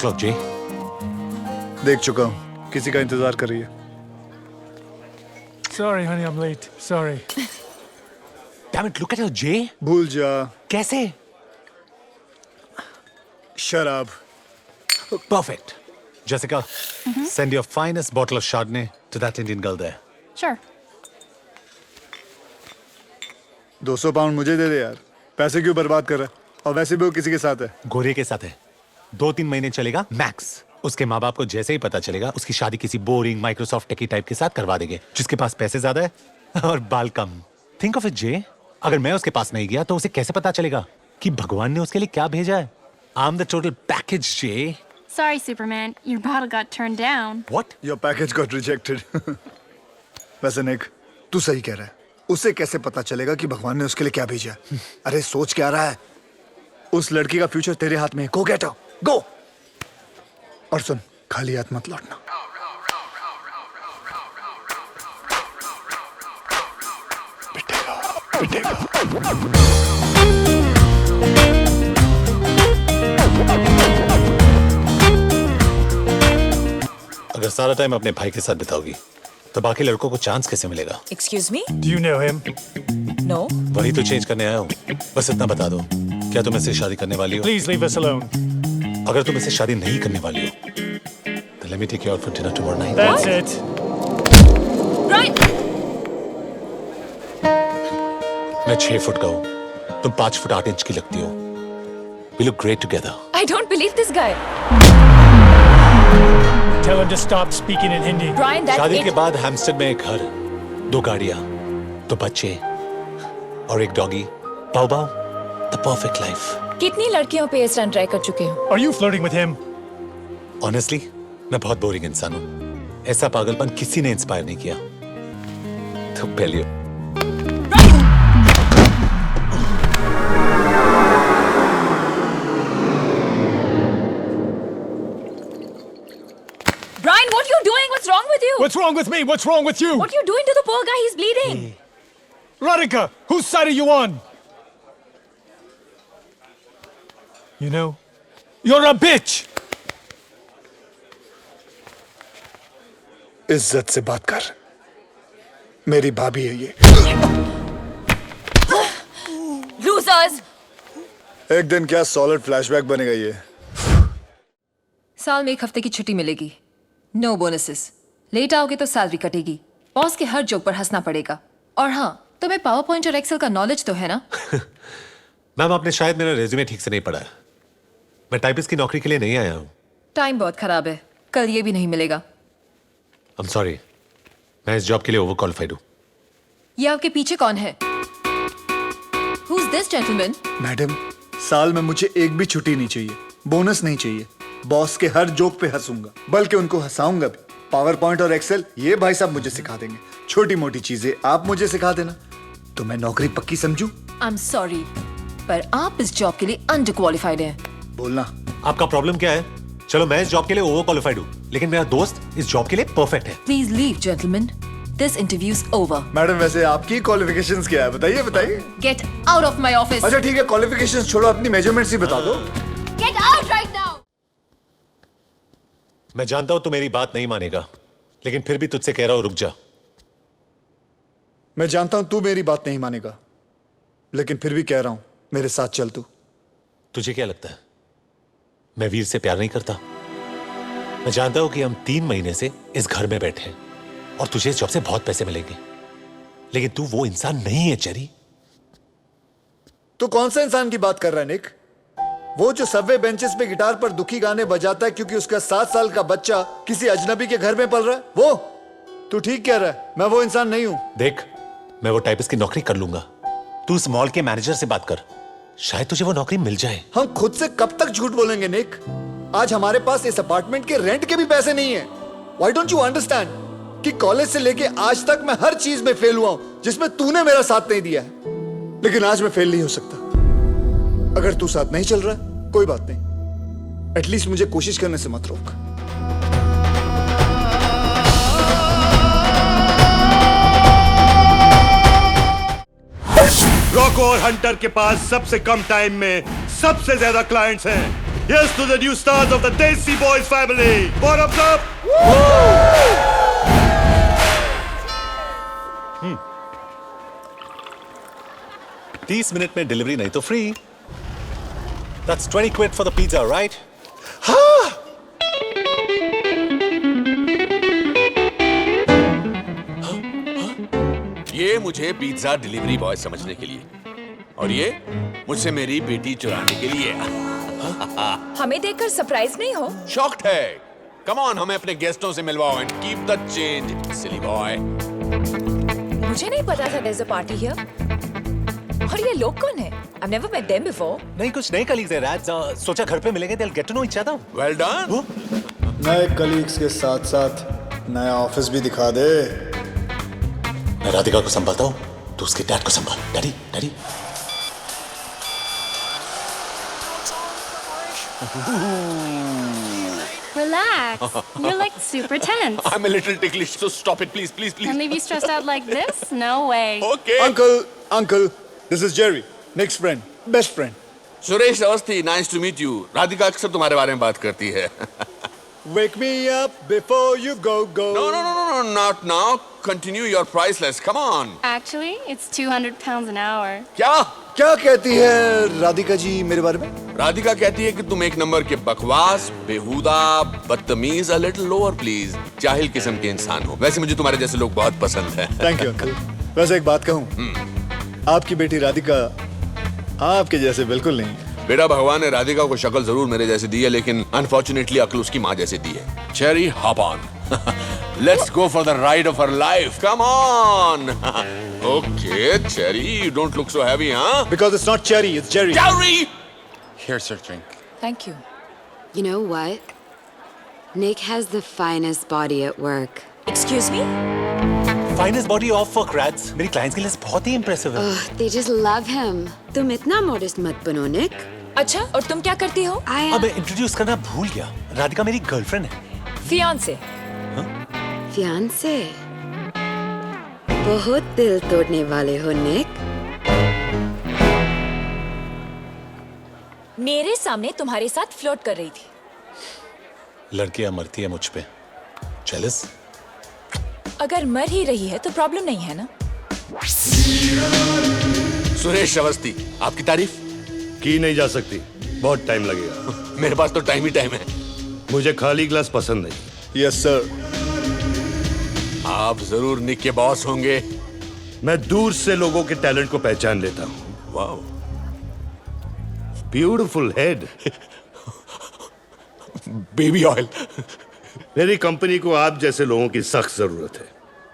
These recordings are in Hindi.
o'clock, Jay. देख चुका हूँ, किसी का इंतजार कर रही है। Sorry, honey, I'm late. Sorry. Damn it, look at her, Jay. भूल जा। कैसे? शराब। Perfect. Jessica, send your finest bottle of Chardonnay to that Indian girl there. Sure. 200 pound मुझे दे दे यार। पैसे क्यों बर्बाद कर रहा है? और वैसे भी वो किसी के साथ है। गोरे के साथ है। 2-3 महीने चलेगा मैक्स। उसके माँ बाप को जैसे ही पता चलेगा उसकी शादी किसी बोरिंग माइक्रोसॉफ्ट टेकी टाइप के साथ करवा देंगे जिसके पास पैसे ज्यादा है और बाल कम। थिंक ऑफ इट जे, अगर मैं उसके पास नहीं गया तो उसे कैसे पता चलेगा कि भगवान ने उसके लिए क्या भेजा है? I am the total package J. Sorry, Superman. Your bottle got turned down. What? Your package got rejected. वैसे निक, तू सही कह रहा है। उसे कैसे पता चलेगा कि भगवान ने उसके लिए क्या भेजा है? अरे सोच क्या रहा है? उस लड़की का फ्यूचर तेरे हाथ में है। Go get her. Go. और सुन, खाली हाथ मत लौटना। पिटेगा, पिटेगा। अगर सारा टाइम अपने भाई के साथ बिताओगी तो बाकी लड़कों को चांस कैसे मिलेगा? Excuse me? Do you know him? No. वही तो चेंज करने आया हूँ। बस इतना बता दो, क्या तुम इससे शादी करने वाली हो? Please leave us alone. अगर तुम इससे शादी नहीं करने वाली हो तो let me take you out for dinner tomorrow night. That's it. Brian! मैं 6 फुट का हूँ, तुम 5 फुट 8 इंच की लगती हो। We look great together. I don't believe this guy. Tell him to stop speaking in Hindi. Brian, that's शादी it. के बाद हैम्स्टर में एक घर, 2 गाड़ियाँ, 2 बच्चे और एक doggy. Pav pav, the perfect life. कितनी लड़कियों पे इस रन ट्राई कर चुके हो? Are you flirting with him? Honestly, मैं बहुत बोरिंग इंसान हूँ। ऐसा पागलपन किसी ने इंस्पायर नहीं किया। तो पहले Brian, what are you doing? What's wrong with you? What's wrong with me? What's wrong with you? What are you doing to the poor guy? He's bleeding. Radhika, whose side are you on? You know, you're a bitch. इज्जत से बात कर। मेरी भाभी है ये। Losers! एक दिन क्या सॉलिड फ्लैशबैक बनेगा ये। साल में 1 हफ्ते की छुट्टी मिलेगी। No bonuses. लेट आओगे तो सैलरी कटेगी। बॉस के हर जोक पर हंसना पड़ेगा। और हाँ, तुम्हें पावर पॉइंट और एक्सेल का नॉलेज तो है ना? मैम, आपने शायद मेरा रेज्यूमे ठीक से नहीं पढ़ा है। मैं टाइपिस्ट की नौकरी के लिए नहीं आया हूँ। टाइम बहुत खराब है। कल ये भी नहीं मिलेगा। I'm sorry, मैं इस जॉब के लिए ओवर क्वालिफाइड हूँ। ये आपके पीछे कौन है? Who's this gentleman? मैडम, साल में मुझे एक भी छुट्टी नहीं चाहिए, बोनस नहीं चाहिए। बॉस के हर जोक पे हंसूंगा, बल्कि उनको हंसाऊंगा भी। पावर पॉइंट और एक्सेल ये भाई साहब मुझे सिखा देंगे। छोटी मोटी चीजें आप मुझे सिखा देना, तो मैं नौकरी पक्की समझूं। I'm sorry, पर आप इस जॉब के लिए अंडर क्वालिफाइड हैं। बोलना। आपका प्रॉब्लम क्या है? चलो, मैं इस जॉब के लिए ओवर क्वालिफाइड हूँ, लेकिन मेरा दोस्त इस जॉब के लिए परफेक्ट है। Please leave, gentlemen. This interview's over. Madam, वैसे आपकी क्वालिफिकेशंस क्या है? बताइए बताइए। Get out of my office. अच्छा ठीक है, क्वालिफिकेशंस छोड़ो, अपनी मेजरमेंट्स ही बता दो। Get out right now. मैं जानता हूँ तू मेरी बात नहीं मानेगा, लेकिन फिर भी तुझसे कह रहा हूँ, रुक जा। मैं जानता हूं तू मेरी बात नहीं मानेगा, लेकिन फिर भी कह रहा हूं, मेरे साथ चल तू। तुझे क्या लगता है मैं वीर से प्यार नहीं करता? मैं जानता हूं कि हम 3 महीने से इस घर में बैठे हैं और तुझे इस जॉब से बहुत पैसे मिलेंगे, लेकिन तू वो इंसान नहीं है चेरी। तो कौन सा इंसान की बात कर रहा है निक? वो जो सबवे बेंचेस पे गिटार पर दुखी गाने बजाता है क्योंकि उसका 7 साल का बच्चा किसी अजनबी के घर में पल रहा है? वो? तू ठीक कह रहा है, मैं वो इंसान नहीं हूं। देख, मैं वो टाइपिस्ट की नौकरी कर लूंगा। तू इस मॉल के मैनेजर से बात कर, शायद तुझे वो नौकरी मिल जाए। हम खुद से कब तक झूठ बोलेंगे निक? आज हमारे पास इस अपार्टमेंट के रेंट के भी पैसे नहीं है। व्हाई डोंट यू अंडरस्टैंड कि कॉलेज से लेके आज तक मैं हर चीज में फेल हुआ हूं जिसमें तूने मेरा साथ नहीं दिया है, लेकिन आज मैं फेल नहीं हो सकता। अगर तू साथ नहीं चल रहा कोई बात नहीं, एटलीस्ट मुझे कोशिश करने से मत रोक। रॉको और हंटर के पास सबसे कम टाइम में सबसे ज्यादा क्लाइंट्स हैं, Here's to the new stars of the Desi Boys family. Bottoms up. 30 minute में डिलीवरी नहीं तो free. That's 20 quid for the pizza, right? ये मुझे पिज्जा डिलीवरी बॉय समझने के लिए और ये मुझसे मेरी बेटी चुराने के लिए. हमें देखकर सरप्राइज नहीं हो? शॉक्ड है. कम ऑन, हमें अपने गेस्टों से मिलवाओ and keep the change, silly boy. मुझे नहीं पता था there's a party here. और ये लोग कौन है? I've never met them before. नहीं, कुछ नए कलीग्स हैं राज. सोचा घर पे मिलेंगे. They'll get to know each other. Well done. नए कलीग्स के साथ साथ नया ऑफिस भी दिखा दे. मैं राधिका को संभालता हूँ, तो उसके डैड को संभाल. Daddy, daddy. Relax. You're like super tense. I'm a little ticklish, so stop it, please, please, please. And leave you stressed out like this? No way. Okay. Uncle, this is Jerry, Nick's friend, best friend. Suresh Awasthi, nice to meet you. Radhika अक्सर तुम्हारे बारे में बात करती है. Wake me up before you go. No, not now. Continue your priceless. Come on. Actually, it's 200 pounds an hour. क्या कहती है राधिका जी मेरे बारे में? राधिका कहती है कि तुम एक नंबर के बकवास, बेहुदा, बदतमीज, a little lower please, जाहिल किस्म के इंसान हो. वैसे मुझे तुम्हारे जैसे लोग बहुत पसंद हैं. Thank you uncle. वैसे एक बात कहूँ, आपकी बेटी राधिका आपके जैसे बिल्कुल नहीं है. बेटा, भगवान ने राधिका को शक्ल जरूर मेरे जैसे दी है, लेकिन अनफॉर्चुनेटली अक्ल उसकी माँ जैसे दी है. Cherry, hop on. Let's go for the ride of her life. Come on. Okay, Cherry, you don't look so heavy, huh? Because it's not Cherry, it's Jerry. Jerry! Here's your drink. Thank you. You know what? Nick has the finest body at work. Excuse me? Finest body off for crats. मेरी clients के लिए बहुत ही impressive है. They just love him. तुम इतना modest मत बनो, Nick. अच्छा, और तुम क्या करती हो? अब इंट्रोड्यूस करना भूल गया. राधिका मेरी गर्लफ्रेंड है. Fiance. Fiance. बहुत दिल तोड़ने वाले हो, Nick. मेरे सामने तुम्हारे साथ फ्लर्ट कर रही थी. लड़कियां मरती है मुझ पे. Jealous? अगर मर ही रही है तो प्रॉब्लम नहीं है ना? सुरेश अवस्थी, आपकी तारीफ की नहीं जा सकती. बहुत टाइम लगेगा. मेरे पास तो टाइम ही टाइम है. मुझे खाली ग्लास पसंद नहीं. Yes sir. आप जरूर निक के बॉस होंगे. मैं दूर से लोगों के टैलेंट को पहचान लेता हूँ. Wow, beautiful head. Baby oil. मेरी कंपनी को आप जैसे लोगों की सख्त जरूरत है.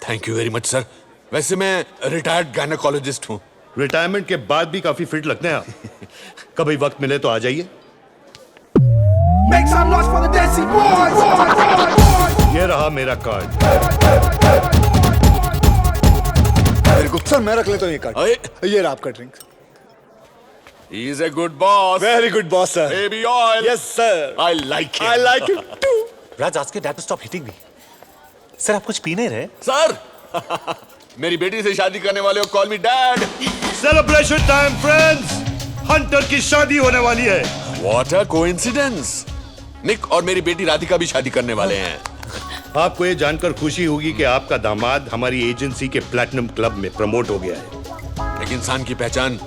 Thank you very much sir. वैसे मैं रिटायर्ड गायनेकोलॉजिस्ट हूँ. रिटायरमेंट के बाद भी काफी फिट लगते हैं आप. कभी वक्त मिले तो आ जाइए. Make some noise for the Desi Boys. ये रहा मेरा कार्ड. मेरे को सर मैं रख लेता हूँ ये कार्ड. अरे, ये रहा आपका drink. he is a good boss. Very good boss sir. Baby oil. Yes sir. I like him. I like him too. Raj, ask your dad to stop hitting me. Sir, आप कुछ पी नहीं रहे? सर, मेरी बेटी से शादी करने वाले हो, call me dad. Celebration time friends. Hunter की शादी होने वाली है. What a coincidence. निक और मेरी बेटी राधिका भी शादी करने वाले हैं. आपको ये जानकर खुशी होगी कि आपका दामाद हमारी एजेंसी के प्लैटिनम क्लब में प्रमोट हो गया है. एक इंसान की पहचान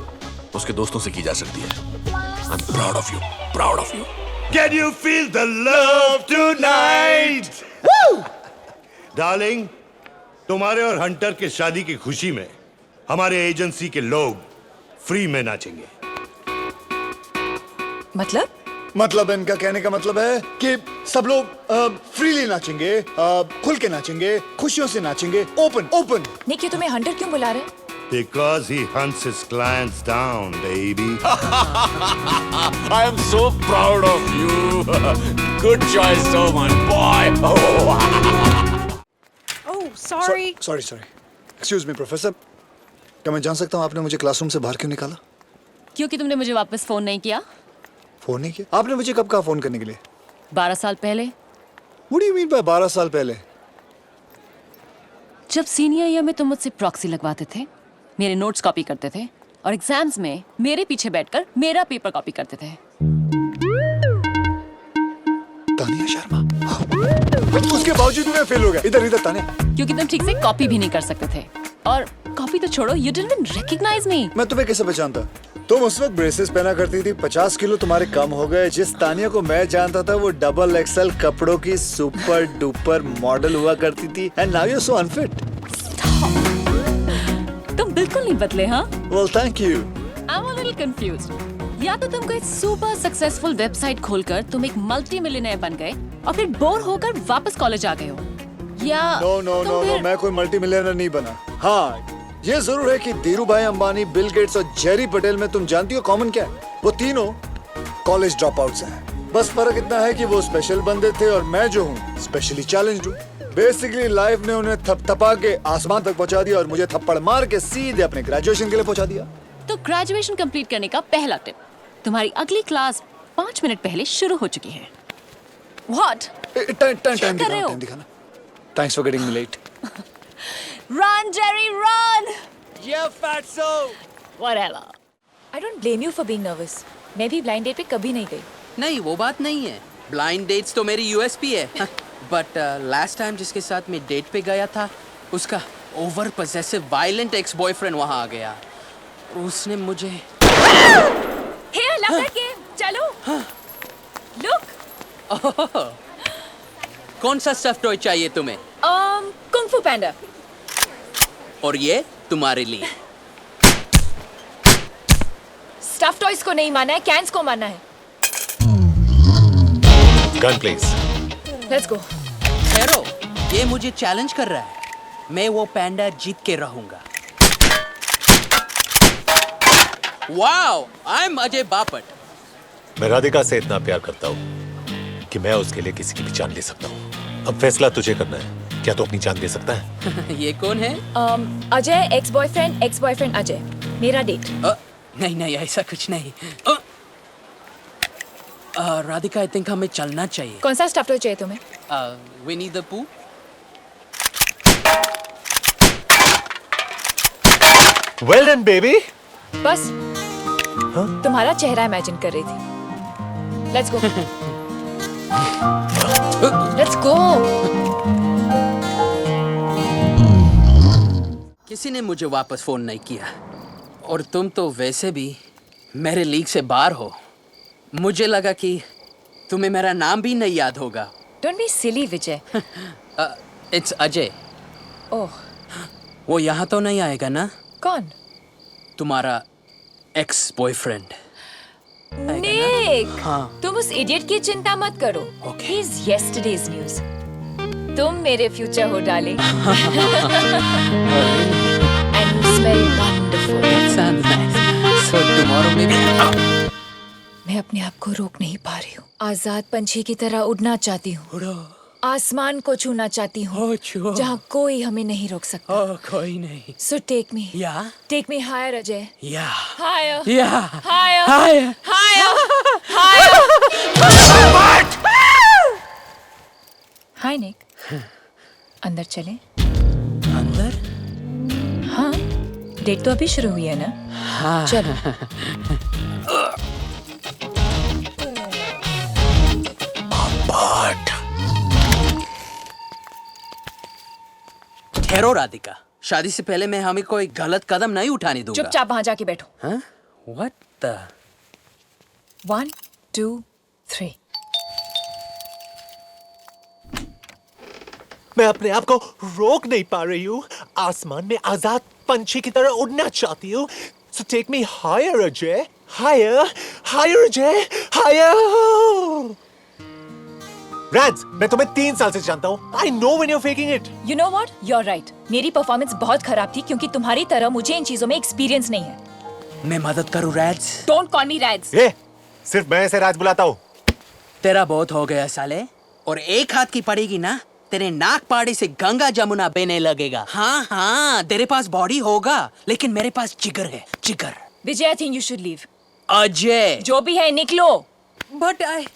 उसके दोस्तों से की जा सकती है. I'm proud of you. Proud of you. Can you feel the love tonight? Darling, तुम्हारे और हंटर के शादी की खुशी में हमारे एजेंसी के लोग फ्री में नाचेंगे. मतलब इनका कहने का मतलब है कि सब लोग फ्रीली नाचेंगे, खुल के नाचेंगे, खुशियों से नाचेंगे, ओपन. निक, ये तुम्हें हंटर क्यों बुला रहे? Because he hunts his clients down, baby. I am so proud of you. Good choice, so my boy. Oh, sorry. Sorry. Excuse me, Professor. क्या मैं जान सकता हूँ आपने मुझे क्लासरूम से बाहर क्यों निकाला? क्योंकि तुमने मुझे वापस फोन नहीं किया. फोन नहीं किया? आपने मुझे कब कहा फोन करने के लिए? 12 साल पहले. What do you mean by 12 साल पहले? जब सीनियर ईयर में तुम मुझसे प्रॉक्सी लगवाते थे, मेरे नोट्स कॉपी करते थे और एग्जाम्स में मेरे पीछे बैठकर मेरा पेपर कॉपी करते थे. तानिया शर्मा। उसके बावजूद भी मैं फेल हो गया। इधर इधर ताने। क्योंकि तुम ठीक से कॉपी भी नहीं कर सकते थे, और कॉपी तो छोड़ो, you didn't even recognize me. मैं तुम्हें कैसे पहचानता? तुम उस वक्त ब्रेसेस पहना करती थी, 50 किलो तुम्हारे कम हो गए। जिस तानिया को मैं जानता था वो डबल एक्सएल कपड़ों की सुपर डुपर मॉडल हुआ करती थी। And now you are so unfit. तुम बिल्कुल नहीं बदले, हाँ? Well thank you. I'm a little confused. या तो तुम कोई सुपर सक्सेसफुल वेबसाइट खोलकर तुम एक मल्टी मिलियनेयर बन गए और फिर बोर होकर वापस कॉलेज आ गए हो, या नो नो नो नो, मैं कोई मल्टी मिलियनर नहीं बना। हाँ, ये जरूर है कि धीरू भाई अंबानी, बिल गेट्स और जेरी पटेल में तुम जानती हो कॉमन क्या है? वो तीनों कॉलेज ड्रॉप आउट्स हैं। बस फर्क इतना है कि वो स्पेशल बंदे थे और मैं जो हूँ स्पेशली चैलेंज्ड हूँ। बेसिकली लाइफ ने उन्हें थपथपा के आसमान तक पहुंचा दिया और मुझे थप्पड़ मार के सीधे अपने ग्रेजुएशन के लिए पहुंचा दिया। तो ग्रेजुएशन कंप्लीट करने का पहला टिप, तुम्हारी अगली क्लास 5 मिनट पहले शुरू हो चुकी है। What? टाइम कर रहे हो? दिखाना। Thanks for getting me late. Run, Jerry, run! Yeah, fatso. Whatever. I don't blame you for being nervous. मैं भी ब्लाइंड डेट पे कभी नहीं गई। नहीं, वो बात नहीं है। ब्लाइंड डेट्स तो मेरी यूएसपी है। बट लास्ट टाइम जिसके साथ मैं डेट पे गया था, उसका over possessive violent ex boyfriend वहाँ आ गया। उसने मुझे Here, लव दैट गेम। चलो। Look. कौन सा स्टफ टॉय चाहिए तुम्हें? कुंग फू पैंडा। और ये तुम्हारे लिए। स्टफ टॉयज को नहीं माना है, कैंस को माना है। Gun please. Let's go. ठहरो, ये मुझे चैलेंज कर रहा है। मैं वो पैंडा जीत के रहूंगा। Wow, I am Ajay Bapat. मैं राधिका से इतना प्यार करता हूँ कि मैं उसके लिए किसी की भी जान ले सकता हूँ। अब फैसला तुझे करना है, क्या तू अपनी जान दे सकता है? ये कौन है? अजय, एक्स बॉयफ्रेंड अजय, मेरा डेट। नहीं नहीं, ऐसा कुछ नहीं। राधिका, आई थिंक हमें चलना चाहिए। कौन सा स्टफ टॉय चाहिए तुम्हें? विनी द पू। Well done baby. बस तुम्हारा चेहरा इमेजिन कर रही थी। Let's go. Let's go. किसी ने मुझे वापस फोन नहीं किया, और तुम तो वैसे भी मेरे लीग से बाहर हो। मुझे लगा कि तुम्हें मेरा नाम भी नहीं याद होगा। Don't be silly Vijay. It's Ajay. Oh, वो यहाँ तो नहीं आएगा ना? कौन? तुम्हारा एक्स बॉयफ्रेंड। निक, हाँ। तुम उस इडियट की चिंता मत करो। Okay. He is yesterday's news. तुम मेरे फ्यूचर हो darling. And you smell wonderful. That sounds nice. So tomorrow maybe. मैं अपने आप को रोक नहीं पा रही हूँ। आजाद पंछी की तरह उड़ना चाहती हूँ। उड़ो। आसमान को छूना चाहती हूँ, छुओ। जहाँ कोई हमें नहीं रोक सकता। कोई नहीं। So take me. या Take me higher, Ajay. या Higher. या Higher. Higher. Higher. Higher. Hi, Nick. अंदर चले? अंदर? हाँ, डेट तो अभी शुरू हुई है ना? हाँ। चलो। ठहरो राधिका, शादी से पहले मैं हमें कोई गलत कदम नहीं उठाने दूंगा। चुपचाप वहां जाके बैठो। हाँ? What the? 1, 2, 3। मैं अपने आप को रोक नहीं पा रही हूँ। आसमान में आजाद पंछी की तरह उड़ना चाहती हूँ। So take me higher, Ajay. Higher, higher, Ajay, higher। रैंस, मैं तुम्हें 3 साल से जानता हूँ। I know when you're faking it. You know what? You're right. मेरी परफॉर्मेंस बहुत खराब थी क्योंकि तुम्हारी तरह मुझे इन चीजों में एक्सपीरियंस नहीं है। मैं मदद करूँ रैड्स? Don't call me Rads. ये सिर्फ मैं ऐसे राज बुलाता हूँ। तेरा बहुत हो गया साले, और एक हाथ की पड़ेगी ना, तेरे नाक पाड़ी से गंगा जमुना बहने लगेगा। हाँ हाँ, तेरे पास बॉडी होगा, लेकिन मेरे पास जिगर है, जिगर। विजय, I think you should leave. Ajay. जो भी है निकलो। But I...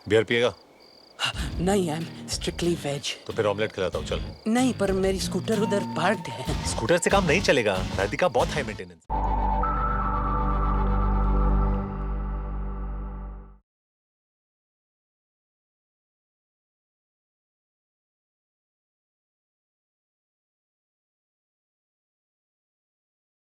बियर पिएगा? नहीं, आई एम स्ट्रिक्टली वेज। तो फिर ऑमलेट खिलाता हूँ, चल। नहीं, पर मेरी स्कूटर उधर पार्क्ड है। स्कूटर से काम नहीं चलेगा। राधिका बहुत हाई मेंटेनेंस।